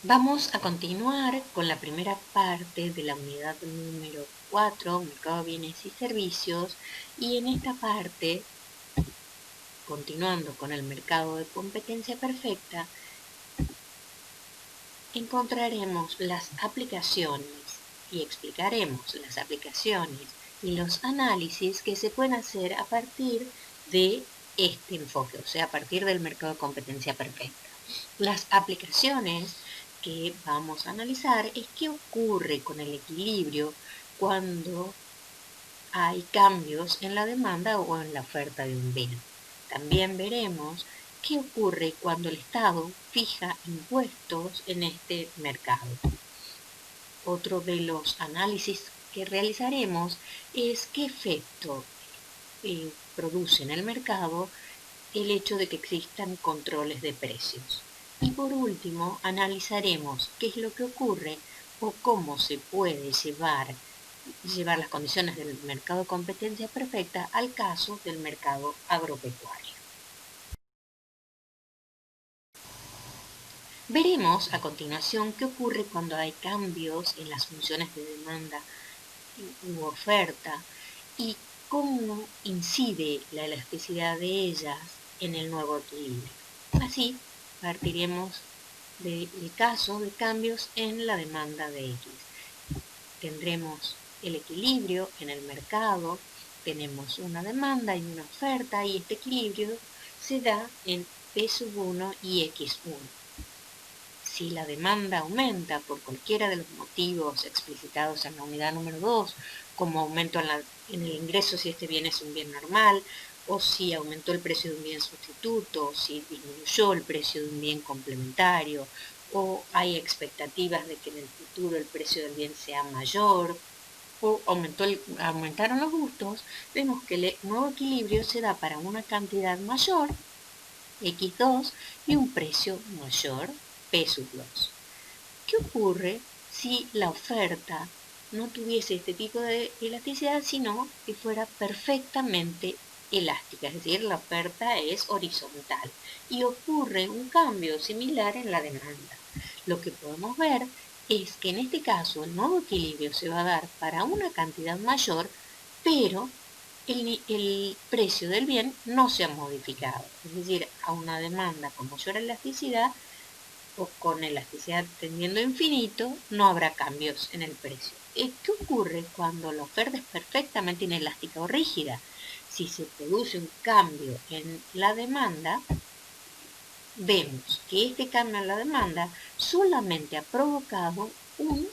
Vamos a continuar con la primera parte de la unidad número 4, Mercado, Bienes y Servicios, y en esta parte, continuando con el mercado de competencia perfecta, encontraremos las aplicaciones y explicaremos las aplicaciones y los análisis que se pueden hacer a partir de este enfoque, o sea, a partir del mercado de competencia perfecta. Las aplicaciones que vamos a analizar es qué ocurre con el equilibrio cuando hay cambios en la demanda o en la oferta de un bien. También veremos qué ocurre cuando el Estado fija impuestos en este mercado. Otro de los análisis que realizaremos es qué efecto produce en el mercado el hecho de que existan controles de precios. Y por último, analizaremos qué es lo que ocurre o cómo se puede llevar las condiciones del mercado de competencia perfecta al caso del mercado agropecuario. Veremos a continuación qué ocurre cuando hay cambios en las funciones de demanda u oferta y cómo incide la elasticidad de ellas en el nuevo equilibrio. Así, partiremos del caso de cambios en la demanda de X. Tendremos el equilibrio en el mercado, tenemos una demanda y una oferta, y este equilibrio se da en P1 y X1. Si la demanda aumenta por cualquiera de los motivos explicitados en la unidad número 2, como aumento en el ingreso si este bien es un bien normal, o si aumentó el precio de un bien sustituto, o si disminuyó el precio de un bien complementario, o hay expectativas de que en el futuro el precio del bien sea mayor, o aumentaron los gustos, vemos que el nuevo equilibrio se da para una cantidad mayor, X2, y un precio mayor, P2. ¿Qué ocurre si la oferta no tuviese este tipo de elasticidad, sino que fuera perfectamente elástica? Es decir, la oferta es horizontal y ocurre un cambio similar en la demanda. Lo que podemos ver es que en este caso el nuevo equilibrio se va a dar para una cantidad mayor, pero el precio del bien no se ha modificado. Es decir, a una demanda con mayor elasticidad o con elasticidad tendiendo a infinito, no habrá cambios en el precio. ¿Qué ocurre cuando la oferta es perfectamente inelástica o rígida? Si se produce un cambio en la demanda, vemos que este cambio en la demanda solamente ha provocado un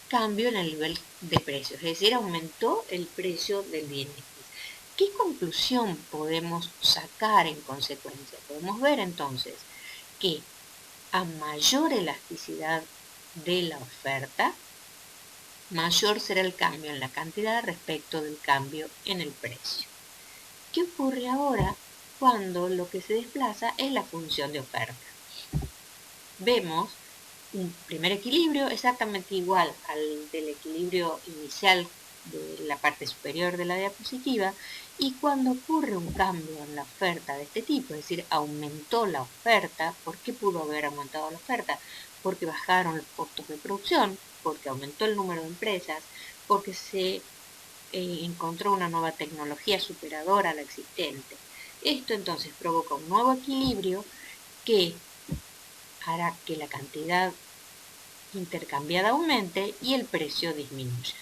cambio en el nivel de precios, es decir, aumentó el precio del bien X. ¿Qué conclusión podemos sacar en consecuencia? Podemos ver entonces que a mayor elasticidad de la oferta, mayor será el cambio en la cantidad respecto del cambio en el precio. ¿Qué ocurre ahora cuando lo que se desplaza es la función de oferta? Vemos un primer equilibrio exactamente igual al del equilibrio inicial de la parte superior de la diapositiva, y cuando ocurre un cambio en la oferta de este tipo, es decir, aumentó la oferta. ¿Por qué pudo haber aumentado la oferta? Porque bajaron los costos de producción, porque aumentó el número de empresas, porque se encontró una nueva tecnología superadora a la existente. Esto entonces provoca un nuevo equilibrio que hará que la cantidad intercambiada aumente y el precio disminuya.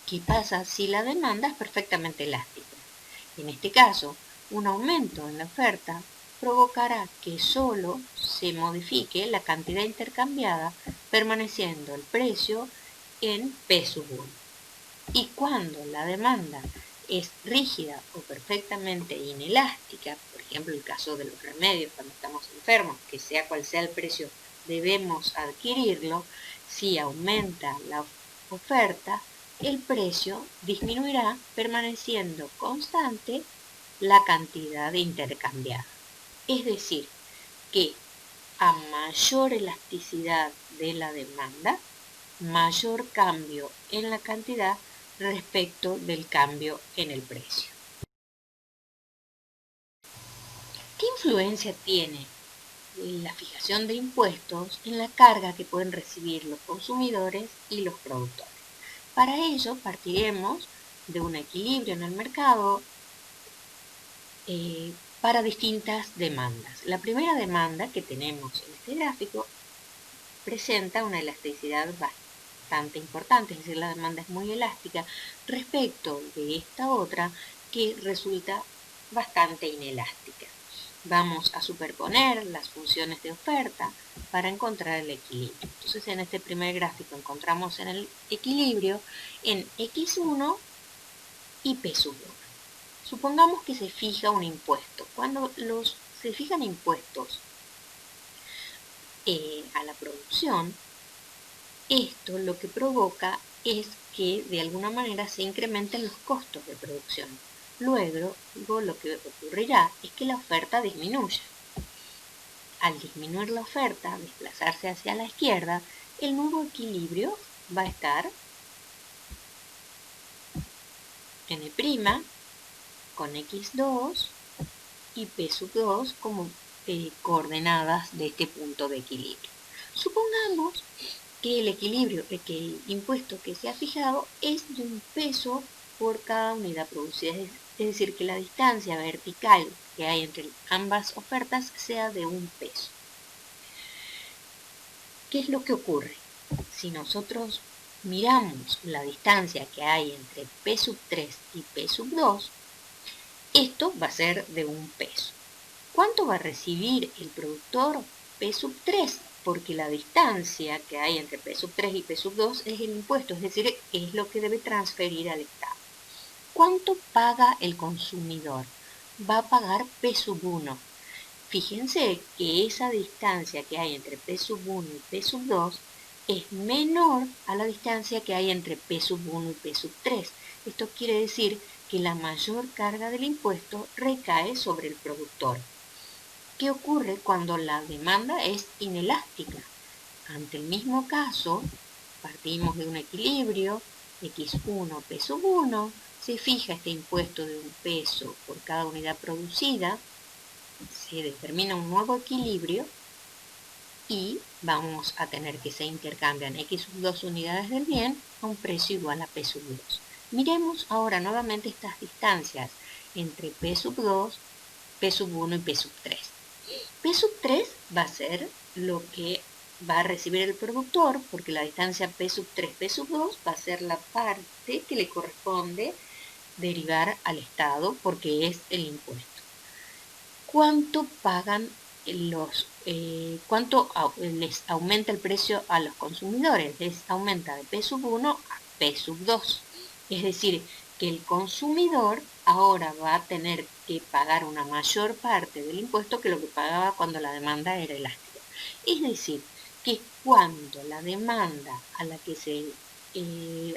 ¿Qué pasa si la demanda es perfectamente elástica? En este caso, un aumento en la oferta provocará que solo se modifique la cantidad intercambiada, permaneciendo el precio en P1. Y cuando la demanda es rígida o perfectamente inelástica, por ejemplo el caso de los remedios cuando estamos enfermos, que sea cual sea el precio debemos adquirirlo, si aumenta la oferta, el precio disminuirá, permaneciendo constante la cantidad intercambiada. Es decir, que a mayor elasticidad de la demanda, mayor cambio en la cantidad respecto del cambio en el precio. ¿Qué influencia tiene la fijación de impuestos en la carga que pueden recibir los consumidores y los productores. Para ello partiremos de un equilibrio en el mercado para distintas demandas. La primera demanda que tenemos en este gráfico presenta una elasticidad bastante importante, es decir, la demanda es muy elástica respecto de esta otra que resulta bastante inelástica. Vamos a superponer las funciones de oferta para encontrar el equilibrio. Entonces, en este primer gráfico encontramos en el equilibrio en X1 y P1. Supongamos que se fija un impuesto. Cuando se fijan impuestos a la producción, esto lo que provoca es que de alguna manera se incrementen los costos de producción. Luego lo que ocurrirá es que la oferta disminuya. Al disminuir la oferta, desplazarse hacia la izquierda, el nuevo equilibrio va a estar N' con X2 y P2 como coordenadas de este punto de equilibrio. Supongamos que que el impuesto que se ha fijado es de un peso por cada unidad producida, es decir, que la distancia vertical que hay entre ambas ofertas sea de un peso. ¿Qué es lo que ocurre? Si nosotros miramos la distancia que hay entre P3 y P2, esto va a ser de un peso. ¿Cuánto va a recibir el productor? P3, porque la distancia que hay entre P3 y P2 es el impuesto, es decir, es lo que debe transferir al Estado. ¿Cuánto paga el consumidor? Va a pagar P1. Fíjense que esa distancia que hay entre P1 y P2 es menor a la distancia que hay entre P1 y P3. Esto quiere decir que la mayor carga del impuesto recae sobre el productor. ¿Qué ocurre cuando la demanda es inelástica? Ante el mismo caso, partimos de un equilibrio, X1, P1, se fija este impuesto de un peso por cada unidad producida, se determina un nuevo equilibrio y vamos a tener que se intercambian X2 unidades del bien a un precio igual a P2. Miremos ahora nuevamente estas distancias entre P2, P1 y P3. P3 va a ser lo que va a recibir el productor, porque la distancia P3, P2 va a ser la parte que le corresponde derivar al Estado, porque es el impuesto. ¿Cuánto pagan cuánto les aumenta el precio a los consumidores? Les aumenta de P1 a P2. Es decir, que el consumidor ahora va a tener que pagar una mayor parte del impuesto que lo que pagaba cuando la demanda era elástica. Es decir, que cuando la demanda a la que se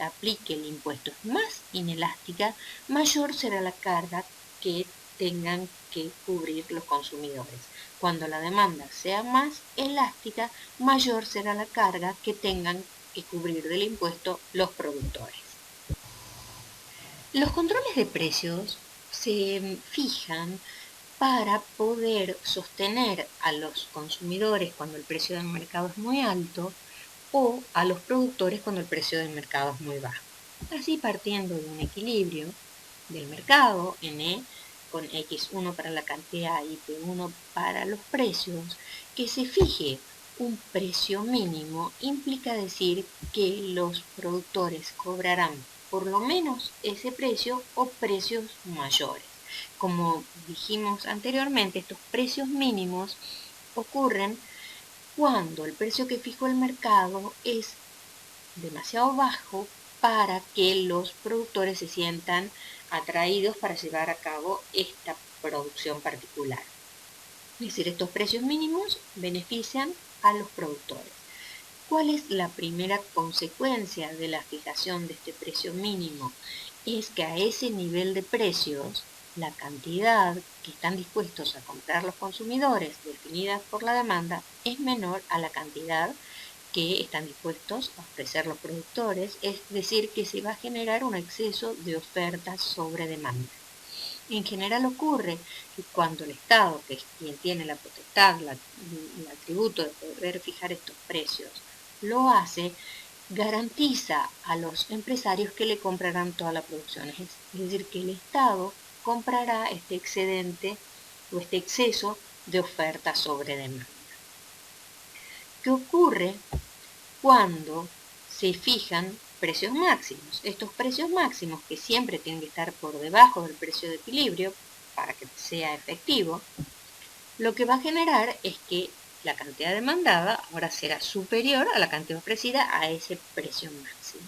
aplique el impuesto es más inelástica, mayor será la carga que tengan que cubrir los consumidores. Cuando la demanda sea más elástica, mayor será la carga que tengan que cubrir del impuesto los productores. Los controles de precios se fijan para poder sostener a los consumidores cuando el precio del mercado es muy alto o a los productores cuando el precio del mercado es muy bajo. Así, partiendo de un equilibrio del mercado, N con X1 para la cantidad y P1 para los precios, que se fije un precio mínimo implica decir que los productores cobrarán por lo menos ese precio o precios mayores. Como dijimos anteriormente, estos precios mínimos ocurren cuando el precio que fijó el mercado es demasiado bajo para que los productores se sientan atraídos para llevar a cabo esta producción particular. Es decir, estos precios mínimos benefician a los productores. ¿Cuál es la primera consecuencia de la fijación de este precio mínimo? Es que a ese nivel de precios, la cantidad que están dispuestos a comprar los consumidores, definida por la demanda, es menor a la cantidad que están dispuestos a ofrecer los productores, es decir, que se va a generar un exceso de oferta sobre demanda. En general ocurre que cuando el Estado, que es quien tiene la potestad, el atributo de poder fijar estos precios, lo hace, garantiza a los empresarios que le comprarán toda la producción. Es decir, que el Estado comprará este excedente o este exceso de oferta sobre demanda. ¿Qué ocurre cuando se fijan precios máximos? Estos precios máximos, que siempre tienen que estar por debajo del precio de equilibrio para que sea efectivo, lo que va a generar es que la cantidad demandada ahora será superior a la cantidad ofrecida a ese precio máximo.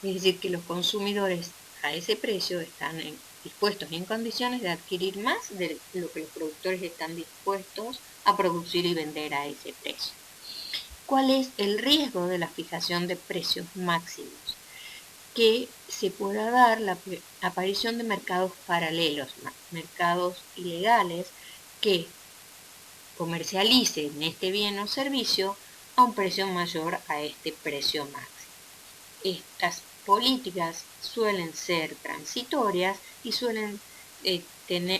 Es decir, que los consumidores a ese precio están dispuestos y en condiciones de adquirir más de lo que los productores están dispuestos a producir y vender a ese precio. ¿Cuál es el riesgo de la fijación de precios máximos? Que se pueda dar la aparición de mercados paralelos, mercados ilegales que comercialicen este bien o servicio a un precio mayor a este precio máximo. Estas políticas suelen ser transitorias y suelen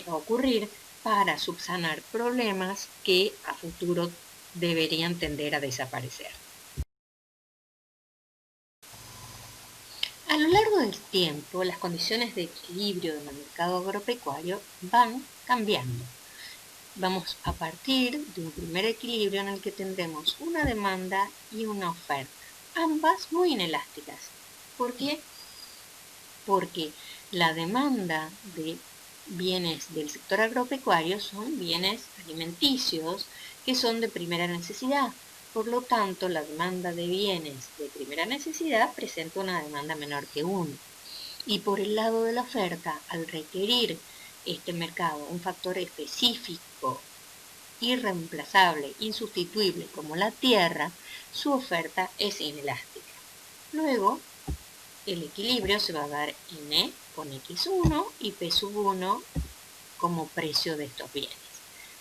ocurrir para subsanar problemas que a futuro deberían tender a desaparecer. A lo largo del tiempo, las condiciones de equilibrio del mercado agropecuario van cambiando. Vamos a partir de un primer equilibrio en el que tendremos una demanda y una oferta, ambas muy inelásticas. ¿Por qué? Porque la demanda de bienes del sector agropecuario son bienes alimenticios que son de primera necesidad. Por lo tanto, la demanda de bienes de primera necesidad presenta una demanda menor que uno. Y por el lado de la oferta, al requerir este mercado un factor específico, irreemplazable, insustituible como la tierra, su oferta es inelástica. Luego, el equilibrio se va a dar N con X1 y P1 como precio de estos bienes.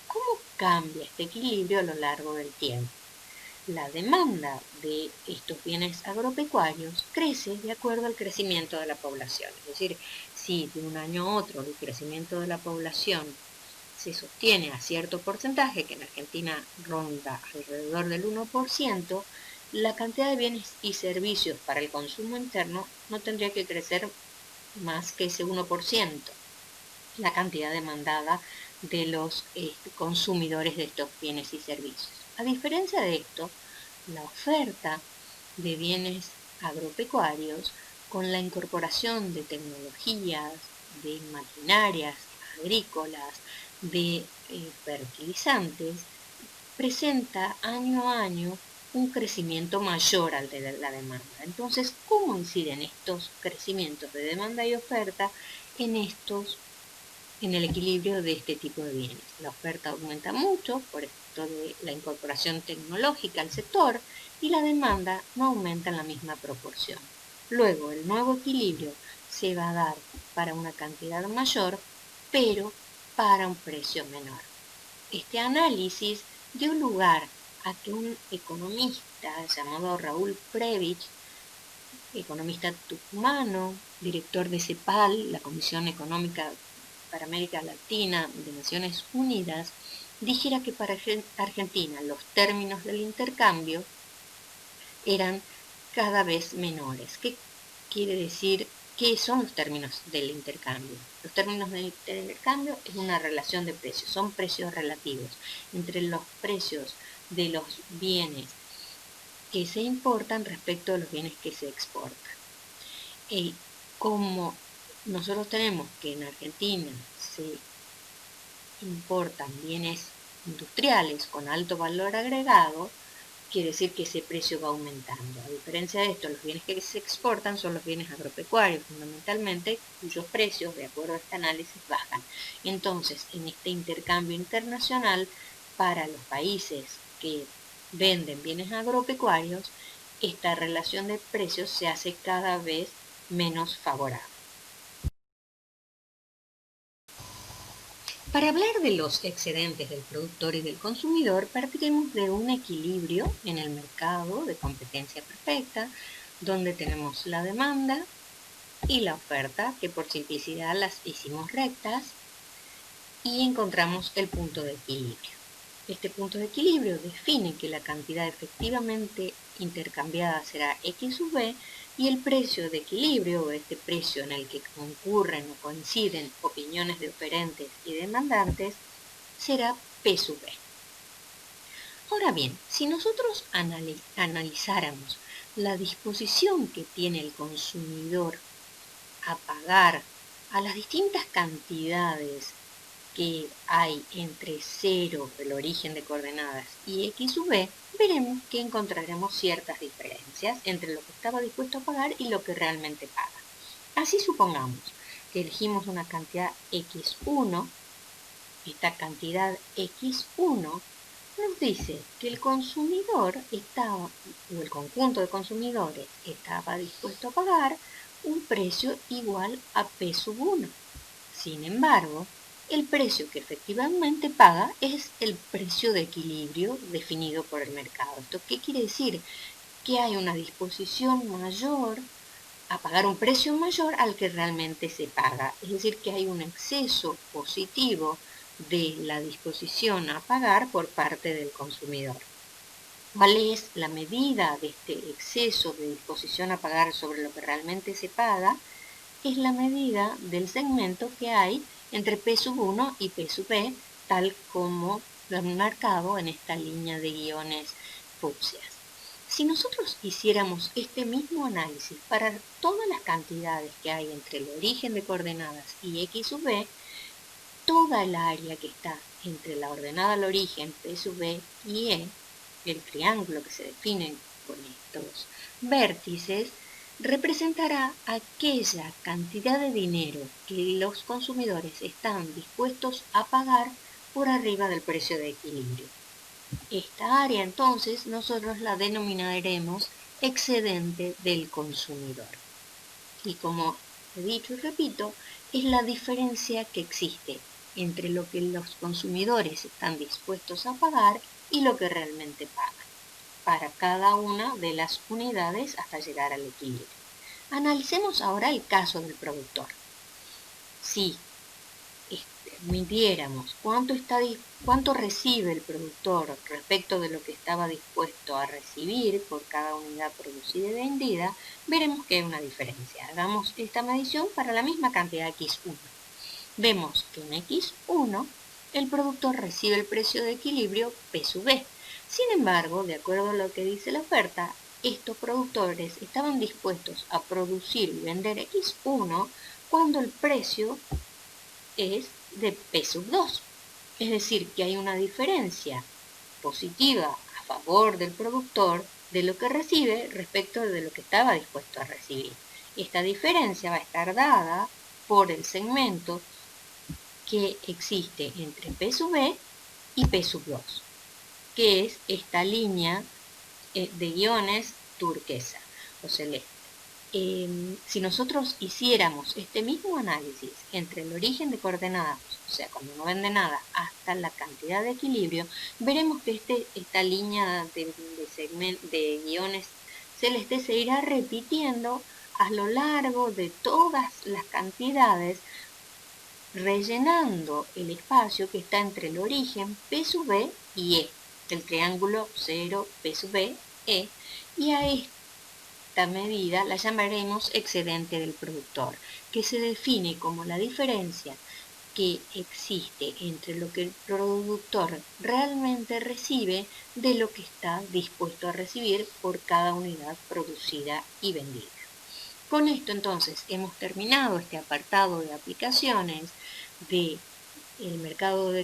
¿Cómo cambia este equilibrio a lo largo del tiempo? La demanda de estos bienes agropecuarios crece de acuerdo al crecimiento de la población. Es decir, si de un año a otro el crecimiento de la población se sostiene a cierto porcentaje, que en Argentina ronda alrededor del 1%, la cantidad de bienes y servicios para el consumo interno no tendría que crecer más que ese 1%, la cantidad demandada de los consumidores de estos bienes y servicios. A diferencia de esto, la oferta de bienes agropecuarios, con la incorporación de tecnologías, de maquinarias agrícolas, de fertilizantes, presenta año a año un crecimiento mayor al de la demanda. Entonces, ¿cómo inciden estos crecimientos de demanda y oferta en el equilibrio de este tipo de bienes? La oferta aumenta mucho por esto de la incorporación tecnológica al sector y la demanda no aumenta en la misma proporción. Luego, el nuevo equilibrio se va a dar para una cantidad mayor, pero para un precio menor. Este análisis dio lugar a que un economista llamado Raúl Prebisch, economista tucumano, director de CEPAL, la Comisión Económica para América Latina de Naciones Unidas, dijera que para Argentina los términos del intercambio eran cada vez menores. ¿Qué quiere decir? ¿Qué son los términos del intercambio? Los términos del intercambio es una relación de precios, son precios relativos entre los precios de los bienes que se importan respecto a los bienes que se exportan. Y como nosotros tenemos que en Argentina se importan bienes industriales con alto valor agregado, quiere decir que ese precio va aumentando. A diferencia de esto, los bienes que se exportan son los bienes agropecuarios, fundamentalmente, cuyos precios, de acuerdo a este análisis, bajan. Entonces, en este intercambio internacional, para los países que venden bienes agropecuarios, esta relación de precios se hace cada vez menos favorable. Para hablar de los excedentes del productor y del consumidor, partiremos de un equilibrio en el mercado de competencia perfecta, donde tenemos la demanda y la oferta, que por simplicidad las hicimos rectas, y encontramos el punto de equilibrio. Este punto de equilibrio define que la cantidad efectivamente intercambiada será X sub B y el precio de equilibrio, o este precio en el que concurren o coinciden opiniones de oferentes y demandantes, será P sub B. Ahora bien, si nosotros analizáramos la disposición que tiene el consumidor a pagar a las distintas cantidades que hay entre 0, el origen de coordenadas, y X sub B, veremos que encontraremos ciertas diferencias entre lo que estaba dispuesto a pagar y lo que realmente paga. Así supongamos que elegimos una cantidad X1, esta cantidad X1 nos dice que el consumidor estaba, o el conjunto de consumidores estaba dispuesto a pagar un precio igual a P sub 1. Sin embargo, el precio que efectivamente paga es el precio de equilibrio definido por el mercado. ¿Esto qué quiere decir? Que hay una disposición mayor a pagar un precio mayor al que realmente se paga. Es decir, que hay un exceso positivo de la disposición a pagar por parte del consumidor. ¿Cuál es la medida de este exceso de disposición a pagar sobre lo que realmente se paga? Es la medida del segmento que hay entre P sub 1 y P sub B, tal como lo han marcado en esta línea de guiones fucsias. Si nosotros hiciéramos este mismo análisis para todas las cantidades que hay entre el origen de coordenadas y X sub B, toda el área que está entre la ordenada al origen P sub B y E, el triángulo que se define con estos vértices, representará aquella cantidad de dinero que los consumidores están dispuestos a pagar por arriba del precio de equilibrio. Esta área entonces nosotros la denominaremos excedente del consumidor. Y como he dicho y repito, es la diferencia que existe entre lo que los consumidores están dispuestos a pagar y lo que realmente pagan para cada una de las unidades hasta llegar al equilibrio. Analicemos ahora el caso del productor. Si midiéramos cuánto recibe el productor respecto de lo que estaba dispuesto a recibir por cada unidad producida y vendida, veremos que hay una diferencia. Hagamos esta medición para la misma cantidad X1. Vemos que en X1 el productor recibe el precio de equilibrio P sub B. Sin embargo, de acuerdo a lo que dice la oferta, estos productores estaban dispuestos a producir y vender X1 cuando el precio es de P sub 2. Es decir, que hay una diferencia positiva a favor del productor de lo que recibe respecto de lo que estaba dispuesto a recibir. Esta diferencia va a estar dada por el segmento que existe entre P sub B y P sub 2, que es esta línea de guiones turquesa o celeste. Si nosotros hiciéramos este mismo análisis entre el origen de coordenadas, o sea, cuando no vende nada, hasta la cantidad de equilibrio, veremos que esta línea de guiones celestes se irá repitiendo a lo largo de todas las cantidades, rellenando el espacio que está entre el origen P sub B y E, el triángulo 0, P sub B, E, y a esta medida la llamaremos excedente del productor, que se define como la diferencia que existe entre lo que el productor realmente recibe de lo que está dispuesto a recibir por cada unidad producida y vendida. Con esto entonces hemos terminado este apartado de aplicaciones del mercado de